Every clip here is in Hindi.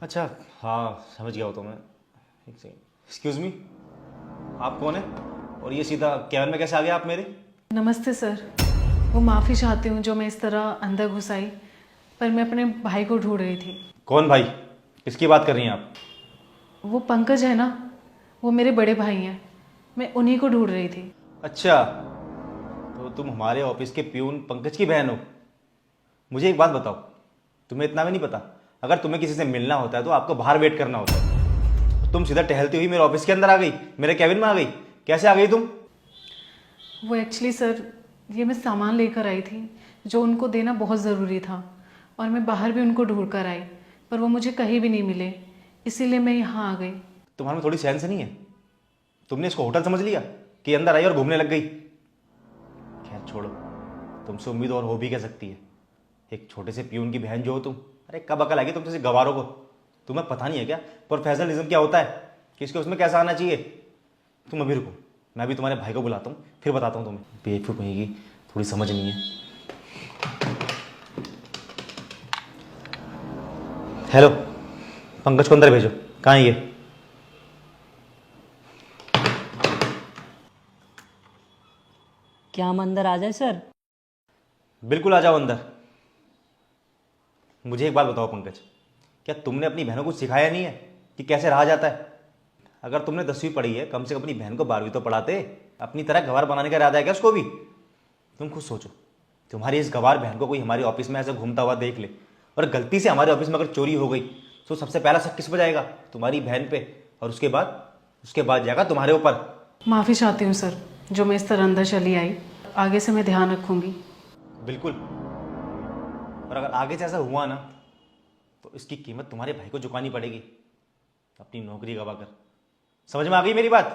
अच्छा, हाँ समझ गया हो तो मैं। एक सेकंड, एक्सक्यूज़ मी, आप कौन है और ये सीधा कैबिन में कैसे आ गया आप मेरे? नमस्ते सर। वो माफ़ी चाहती हूँ जो मैं इस तरह अंदर घुस आई, पर मैं अपने भाई को ढूंढ रही थी। कौन भाई? किसकी बात कर रही हैं आप? वो पंकज है ना, वो मेरे बड़े भाई हैं। मैं उन्हीं को ढूंढ रही थी। अच्छा, तो तुम हमारे ऑफिस के प्यून पंकज की बहन हो। मुझे एक बात बताओ, तुम्हें इतना भी नहीं पता, अगर तुम्हें किसी से मिलना होता है तो आपको बाहर वेट करना होता है। तुम सीधा टहलती हुई मेरे ऑफिस के अंदर आ गई, मेरे कैबिन में आ गई। कैसे आ गई तुम? वो एक्चुअली सर, ये मैं सामान लेकर आई थी जो उनको देना बहुत ज़रूरी था, और मैं बाहर भी उनको ढूंढ कर आई, पर वो मुझे कहीं भी नहीं मिले, इसीलिए मैं यहाँ आ गई। तुम्हारे में थोड़ी सेंस नहीं है? तुमने इसको होटल समझ लिया कि अंदर आई और घूमने लग गई। खैर छोड़ो, तुमसे उम्मीद और हो भी कह सकती है, एक छोटे से प्यून की बहन जो हो तुम। अरे कब अकल आएगी तुम जैसे गवारों को? तुम्हें पता नहीं है क्या प्रोफेशनलिज्म क्या होता है, किसके उसमें कैसा आना चाहिए? तुम अभी रुको, मैं भी तुम्हारे भाई को बुलाता हूँ, फिर बताता हूँ तुम्हें। बेवकूफ़ कहेगी, थोड़ी समझ नहीं है। हेलो, पंकज को अंदर भेजो। कहाँ है ये? क्या हम अंदर आ जाए सर? बिल्कुल आ जाओ अंदर। मुझे एक बात बताओ पंकज, क्या तुमने अपनी बहनों को सिखाया नहीं है कि कैसे रहा जाता है? अगर तुमने 10वीं पढ़ी है, कम से कम अपनी बहन को 12वीं तो पढ़ाते। अपनी तरह गवार बनाने का इरादा है क्या उसको भी? तुम खुद सोचो, तुम्हारी इस गवार बहन को कोई हमारे ऑफिस में ऐसे घूमता हुआ देख ले, और गलती से हमारे ऑफिस में अगर चोरी हो गई, तो सबसे पहला शक किस पे जाएगा? तुम्हारी बहन पे। और उसके बाद जाएगा तुम्हारे ऊपर। माफ़ी चाहती हूँ सर, जो मैं इस तरह अंदर चली आई। आगे से मैं ध्यान रखूँगी। बिल्कुल, और अगर आगे से ऐसा हुआ ना, तो इसकी कीमत तुम्हारे भाई को चुकानी पड़ेगी, अपनी नौकरी गवा कर। समझ में आ गई मेरी बात?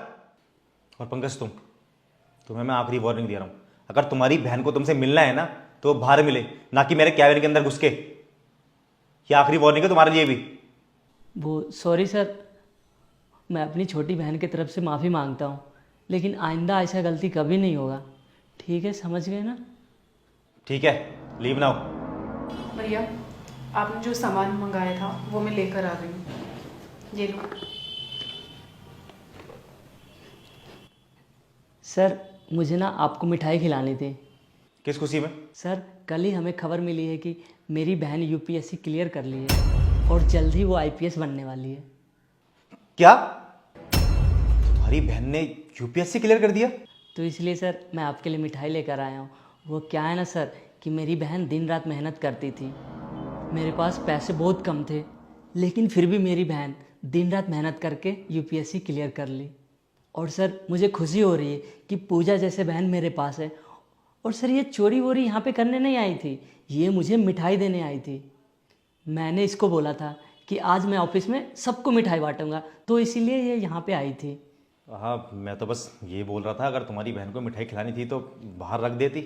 और पंकज तुम्हें मैं आखिरी वार्निंग दे रहा हूं, अगर तुम्हारी बहन को तुमसे मिलना है ना, तो वो बाहर मिले, ना कि मेरे कैबिन के अंदर घुस के। ये आखिरी वार्निंग है तुम्हारे लिए भी। वो सॉरी सर, मैं अपनी छोटी बहन की तरफ से माफ़ी मांगता हूँ, लेकिन आइंदा ऐसा गलती कभी नहीं होगा। ठीक है, समझ गए ना? ठीक है, लीव नाउ। भैया, आपने जो सामान मंगाया था वो मैं लेकर आ गई हूँ। ये लो। सर, मुझे ना आपको मिठाई खिलानी थी। किस खुशी में? सर, कल ही हमें खबर मिली है कि मेरी बहन यूपीएससी क्लियर कर ली है और जल्द ही वो आईपीएस बनने वाली है। क्या तुम्हारी बहन ने यूपीएससी क्लियर कर दिया? तो इसलिए सर मैं आपके लिए मिठाई लेकर आया हूँ। वो क्या है ना सर, कि मेरी बहन दिन रात मेहनत करती थी। मेरे पास पैसे बहुत कम थे, लेकिन फिर भी मेरी बहन दिन रात मेहनत करके यूपीएससी क्लियर कर ली। और सर मुझे खुशी हो रही है कि पूजा जैसे बहन मेरे पास है। और सर ये चोरी वोरी यहाँ पे करने नहीं आई थी, ये मुझे मिठाई देने आई थी। मैंने इसको बोला था कि आज मैं ऑफिस में सबको मिठाई बांटूंगा, तो इसीलिए ये यहाँ पे आई थी। हाँ, मैं तो बस ये बोल रहा था, अगर तुम्हारी बहन को मिठाई खिलानी थी तो बाहर रख देती,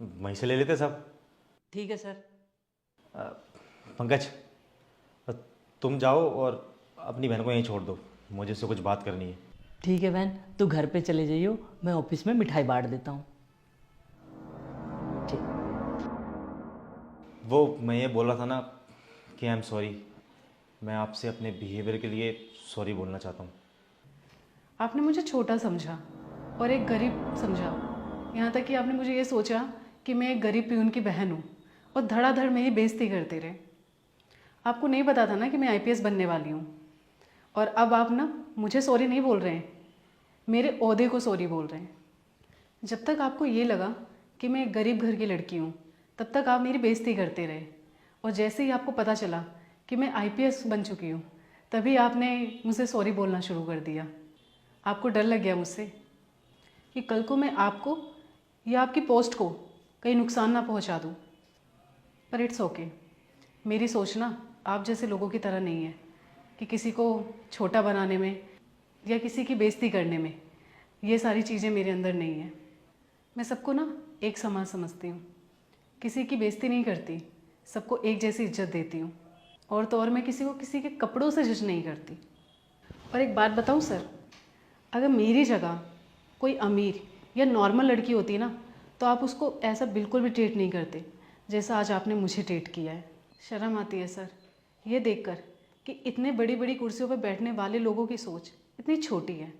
वहीं से ले लेते सब। ठीक है सर। पंकज, तुम जाओ और अपनी बहन को यहीं छोड़ दो, मुझे उससे कुछ बात करनी है। ठीक है बहन, तू घर पे चले जाइयो, मैं ऑफिस में मिठाई बांट देता हूँ। ठीक। वो मैं ये बोल रहा था ना कि आई एम सॉरी, मैं आपसे अपने बिहेवियर के लिए सॉरी बोलना चाहता हूँ। आपने मुझे छोटा समझा और एक गरीब समझा, यहाँ तक कि आपने मुझे ये सोचा कि मैं एक गरीब प्यून की बहन हूँ, और धड़ाधड़ मेरी बेइज्जती करते रहे। आपको नहीं पता था ना कि मैं आईपीएस बनने वाली हूँ। और अब आप ना मुझे सॉरी नहीं बोल रहे हैं, मेरे ओहदे को सॉरी बोल रहे हैं। जब तक आपको ये लगा कि मैं एक गरीब घर की लड़की हूँ, तब तक आप मेरी बेइज्जती करते रहे। और जैसे ही आपको पता चला कि मैं आईपीएस बन चुकी हूँ, तभी आपने मुझसे सॉरी बोलना शुरू कर दिया। आपको डर लग गया मुझसे कि कल को मैं आपको या आपकी पोस्ट को कहीं नुकसान ना पहुंचा दूं। पर इट्स ओके, मेरी सोचना आप जैसे लोगों की तरह नहीं है कि किसी को छोटा बनाने में या किसी की बेइज्जती करने में, ये सारी चीज़ें मेरे अंदर नहीं है। मैं सबको ना एक समान समझती हूँ, किसी की बेइज्जती नहीं करती, सबको एक जैसी इज्जत देती हूँ। और तो और मैं किसी को किसी के कपड़ों से जज नहीं करती। और एक बात बताऊँ सर, अगर मेरी जगह कोई अमीर या नॉर्मल लड़की होती ना, तो आप उसको ऐसा बिल्कुल भी ट्रीट नहीं करते जैसा आज आपने मुझे ट्रीट किया है। शर्म आती है सर ये देखकर कि इतने बड़ी बड़ी कुर्सियों पर बैठने वाले लोगों की सोच इतनी छोटी है।